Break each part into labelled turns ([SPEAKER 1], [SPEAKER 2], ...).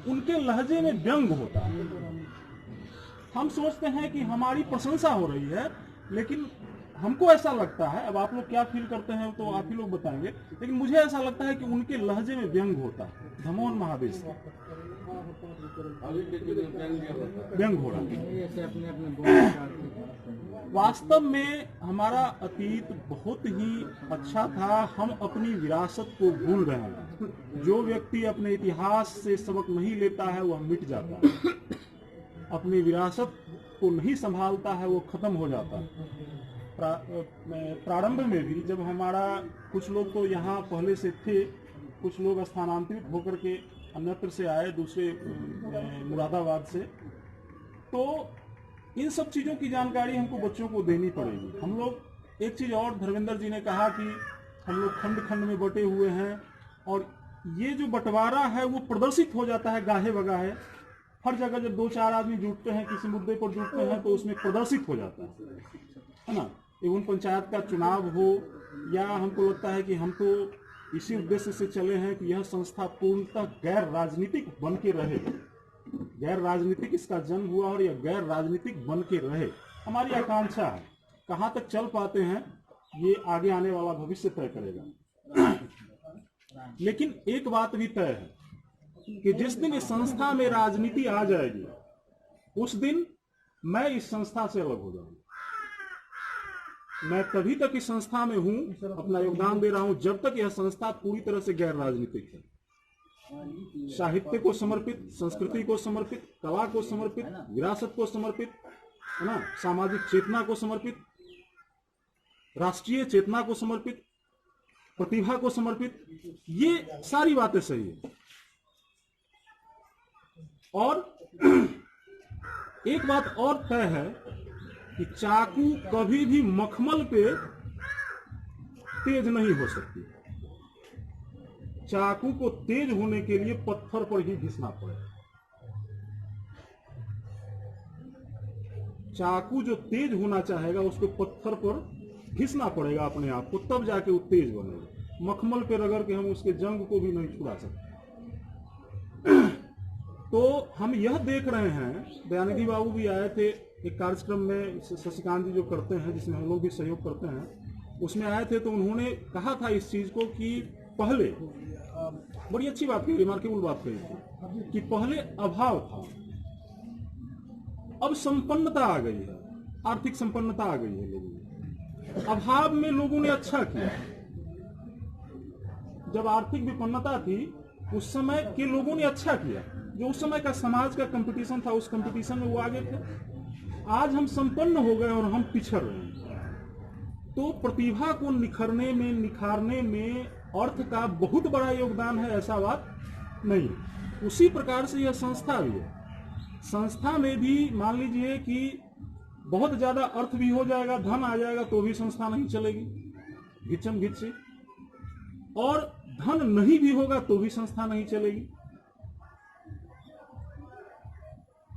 [SPEAKER 1] उनके लहजे में व्यंग होता है। हम सोचते हैं कि हमारी प्रशंसा हो रही है, लेकिन हमको ऐसा लगता है, अब आप लोग क्या फील करते हैं तो आप ही लोग बताएंगे, लेकिन मुझे ऐसा लगता है कि उनके लहजे में व्यंग होता है। धमोन महादेश व्यंग हो रहा है। वास्तव में हमारा अतीत बहुत ही अच्छा था। हम अपनी विरासत को भूल रहे हैं। जो व्यक्ति अपने इतिहास से सबक नहीं लेता है वह मिट जाता है। अपनी विरासत को नहीं संभालता है वो खत्म हो जाता है। प्रारंभ में भी जब हमारा कुछ लोग तो यहाँ पहले से थे, कुछ लोग स्थानांतरित होकर के अन्यत्र से आए, दूसरे मुरादाबाद से, तो इन सब चीज़ों की जानकारी हमको बच्चों को देनी पड़ेगी। हम लोग एक चीज़ और, धर्मेंद्र जी ने कहा कि हम लोग खंड खंड में बटे हुए हैं, और ये जो बंटवारा है वो प्रदर्शित हो जाता है गाहे बगाहे। हर जगह जब 2-4 आदमी जुटते हैं, किसी मुद्दे पर जुटते हैं, तो उसमें प्रदर्शित हो जाता है ना। एवं पंचायत का चुनाव हो, या हमको लगता है कि हम तो इसी उद्देश्य से चले हैं कि यह संस्था पूर्णतः गैर राजनीतिक बन के रहे। गैर राजनीतिक इसका जन्म हुआ और यह गैर राजनीतिक बन के रहे, हमारी आकांक्षा है। कहाँ तक चल पाते हैं ये आगे आने वाला भविष्य तय करेगा। लेकिन एक बात भी तय है कि जिस दिन इस संस्था में राजनीति आ जाएगी, उस दिन मैं इस संस्था से अलग हो जाऊंगा। मैं तभी तक इस संस्था में हूं, अपना योगदान दे रहा हूं, जब तक यह संस्था पूरी तरह से गैर राजनीतिक है। साहित्य को समर्पित, संस्कृति को समर्पित, कला को समर्पित, विरासत को समर्पित, है ना, सामाजिक चेतना को समर्पित, राष्ट्रीय चेतना को समर्पित, प्रतिभा को समर्पित, ये सारी बातें सही है। और एक बात और तय है कि चाकू कभी भी मखमल पे तेज नहीं हो सकती। चाकू को तेज होने के लिए पत्थर पर ही घिसना पड़ेगा। चाकू जो तेज होना चाहेगा उसको पत्थर पर घिसना पड़ेगा अपने आप को, तब जाके वो तेज बनेगा। मखमल पे रगड़ के हम उसके जंग को भी नहीं छुड़ा सकते। तो हम यह देख रहे हैं, दयानिधि बाबू भी आए थे एक कार्यक्रम में, शशिकांत जी जो करते हैं, जिसमें हम लोग भी सहयोग करते हैं, उसमें आए थे, तो उन्होंने कहा था इस चीज को कि पहले, बड़ी अच्छी बात कही, रिमार्केबल बात कही थी, कि पहले अभाव था, अब संपन्नता आ गई है, आर्थिक संपन्नता आ गई है लोगों में। अभाव में लोगों ने अच्छा किया। जब आर्थिक विपन्नता थी उस समय के लोगों ने अच्छा किया। जो उस समय का समाज का कंपटीशन था, उस कंपटीशन में वो आगे थे। आज हम संपन्न हो गए और हम पिछड़ रहे हैं। तो प्रतिभा को निखरने में, निखारने में अर्थ का बहुत बड़ा योगदान है, ऐसा बात नहीं। उसी प्रकार से यह संस्था भी है। संस्था में भी मान लीजिए कि बहुत ज्यादा अर्थ भी हो जाएगा, धन आ जाएगा, तो भी संस्था नहीं चलेगी, घिचम घिच से। और धन नहीं भी होगा तो भी संस्था नहीं चलेगी।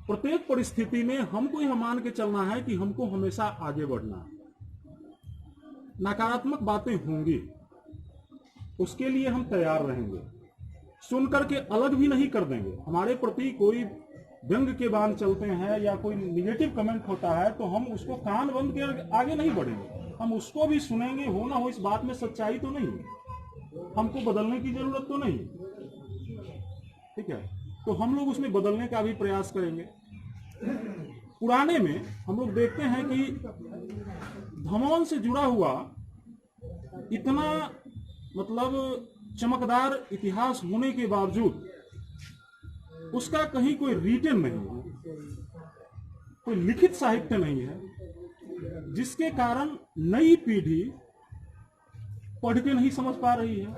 [SPEAKER 1] प्रत्येक परिस्थिति में हमको यह मान के चलना है कि हमको हमेशा आगे बढ़ना है। नकारात्मक बातें होंगी, उसके लिए हम तैयार रहेंगे, सुन करके अलग भी नहीं कर देंगे। हमारे प्रति कोई व्यंग के बाण चलते हैं या कोई निगेटिव कमेंट होता है तो हम उसको कान बंद कर आगे नहीं बढ़ेंगे, हम उसको भी सुनेंगे। हो ना हो इस बात में सच्चाई तो नहीं, हमको बदलने की जरूरत तो नहीं, ठीक है। तो हम लोग उसमें बदलने का भी प्रयास करेंगे। पुराने में हम लोग देखते हैं कि धमोन से जुड़ा हुआ इतना मतलब चमकदार इतिहास होने के बावजूद उसका कहीं कोई रिटन नहीं है, कोई लिखित साहित्य नहीं है, जिसके कारण नई पीढ़ी पढ़ के नहीं समझ पा रही है।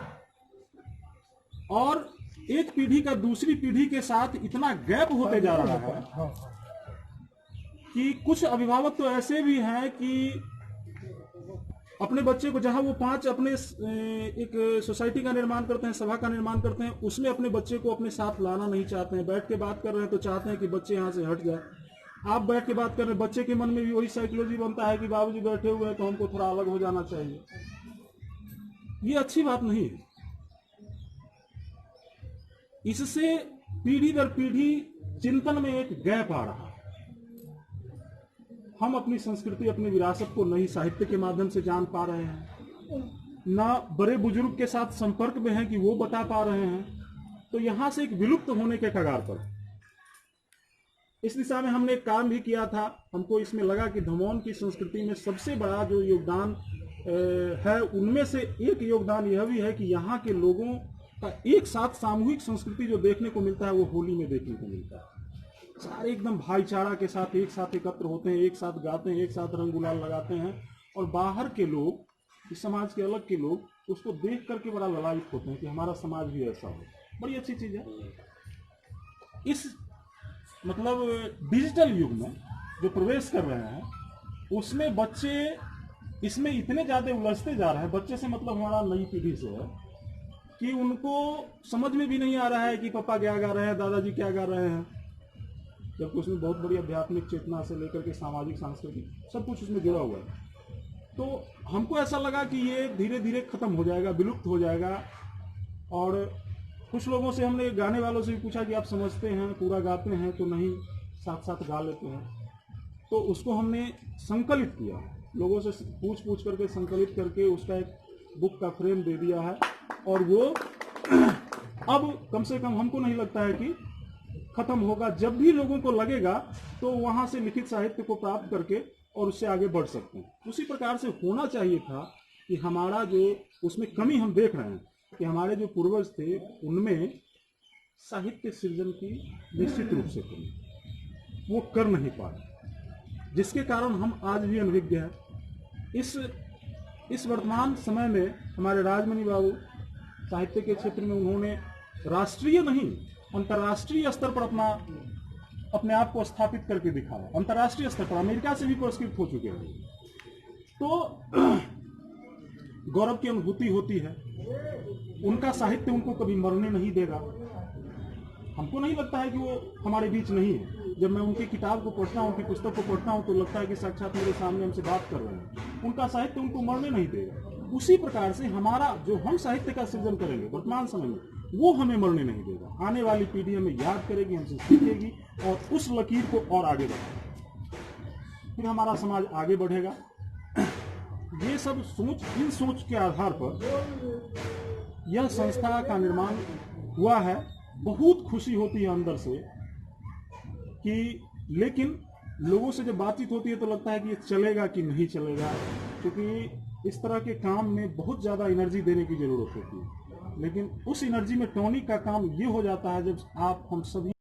[SPEAKER 1] और एक पीढ़ी का दूसरी पीढ़ी के साथ इतना गैप होते जा रहा है कि कुछ अभिभावक तो ऐसे भी हैं कि अपने बच्चे को, जहां वो 5 अपने एक सोसाइटी का निर्माण करते हैं, सभा का निर्माण करते हैं, उसमें अपने बच्चे को अपने साथ लाना नहीं चाहते हैं। बैठ के बात कर रहे हैं तो चाहते हैं कि बच्चे यहाँ से हट जाए। आप बैठ के बात कर रहे हैं, बच्चे के मन में भी वही साइकोलॉजी बनता है कि बाबूजी बैठे हुए हैं तो हमको थोड़ा अलग हो जाना चाहिए। ये अच्छी बात नहीं है। इससे पीढ़ी दर पीढ़ी चिंतन में एक गैप आ रहा है। हम अपनी संस्कृति, अपनी विरासत को नई साहित्य के माध्यम से जान पा रहे हैं, ना बड़े बुजुर्ग के साथ संपर्क में हैं कि वो बता पा रहे हैं। तो यहां से एक विलुप्त होने के कगार पर। इस दिशा में हमने एक काम भी किया था। हमको इसमें लगा कि धमोन की संस्कृति में सबसे बड़ा जो योगदान है, उनमें से एक योगदान यह भी है कि यहाँ के लोगों का एक साथ सामूहिक संस्कृति जो देखने को मिलता है वो होली में देखने को मिलता है। सारे एकदम भाईचारा के साथ एक साथ एकत्र होते हैं, एक साथ गाते हैं, एक साथ रंग गुलाल लगाते हैं। और बाहर के लोग, इस समाज के अलग के लोग उसको देख करके बड़ा ललायित होते हैं कि हमारा समाज भी ऐसा हो। बड़ी अच्छी चीज है। इस मतलब डिजिटल युग में जो प्रवेश कर रहे हैं, उसमें बच्चे इसमें इतने ज्यादा उलझते जा रहे हैं। बच्चे से मतलब हमारा नई पीढ़ी से है कि उनको समझ में भी नहीं आ रहा है कि पापा क्या गा रहे हैं, दादाजी क्या गा रहे हैं, जबकि उसमें बहुत बड़ी आध्यात्मिक चेतना से लेकर के सामाजिक, सांस्कृतिक सब कुछ उसमें जुड़ा हुआ है। तो हमको ऐसा लगा कि ये धीरे धीरे खत्म हो जाएगा, विलुप्त हो जाएगा। और कुछ लोगों से हमने, गाने वालों से भी पूछा कि आप समझते हैं, पूरा गाते हैं? तो नहीं, साथ साथ गा लेते हैं। तो उसको हमने संकलित किया, लोगों से पूछ करके संकलित करके उसका एक बुक का फ्रेम दे दिया है। और वो अब कम से कम हमको नहीं लगता है कि खत्म होगा। जब भी लोगों को लगेगा तो वहां से लिखित साहित्य को प्राप्त करके और उससे आगे बढ़ सकते हैं। उसी प्रकार से होना चाहिए था कि हमारा जो उसमें कमी हम देख रहे हैं कि हमारे जो पूर्वज थे उनमें साहित्य सृजन की निश्चित रूप से कमी, वो कर नहीं पाए, जिसके कारण हम आज भी अनभिज्ञ हैं। इस वर्तमान समय में हमारे राजमणि बाबू साहित्य के क्षेत्र में उन्होंने राष्ट्रीय नहीं, अंतर्राष्ट्रीय स्तर पर अपने आप को स्थापित करके दिखाया। अंतर्राष्ट्रीय स्तर पर अमेरिका से भी पुरस्कृत हो चुके हैं। तो गौरव की अनुभूति होती है। उनका साहित्य उनको कभी मरने नहीं देगा। हमको नहीं लगता है कि वो हमारे बीच नहीं है। जब मैं उनकी किताब को पढ़ता हूँ, उनकी पुस्तक को पढ़ता हूँ, तो लगता है कि साक्षात मेरे सामने हमसे बात कर रहे हैं। उनका साहित्य उनको मरने नहीं देगा। उसी प्रकार से हमारा जो हम साहित्य का सृजन करेंगे वर्तमान समय में, वो हमें मरने नहीं देगा। आने वाली पीढ़ी हमें याद करेगी, हमसे सीखेगी और उस लकीर को और आगे बढ़ाएगी। फिर हमारा समाज आगे बढ़ेगा। ये सब इन सोच के आधार पर यह संस्था का निर्माण हुआ है। बहुत खुशी होती है अंदर से कि, लेकिन लोगों से जब बातचीत होती है तो लगता है कि ये चलेगा कि नहीं चलेगा, क्योंकि इस तरह के काम में बहुत ज़्यादा एनर्जी देने की ज़रूरत होती है। लेकिन उस एनर्जी में टॉनिक का काम ये हो जाता है जब आप हम सभी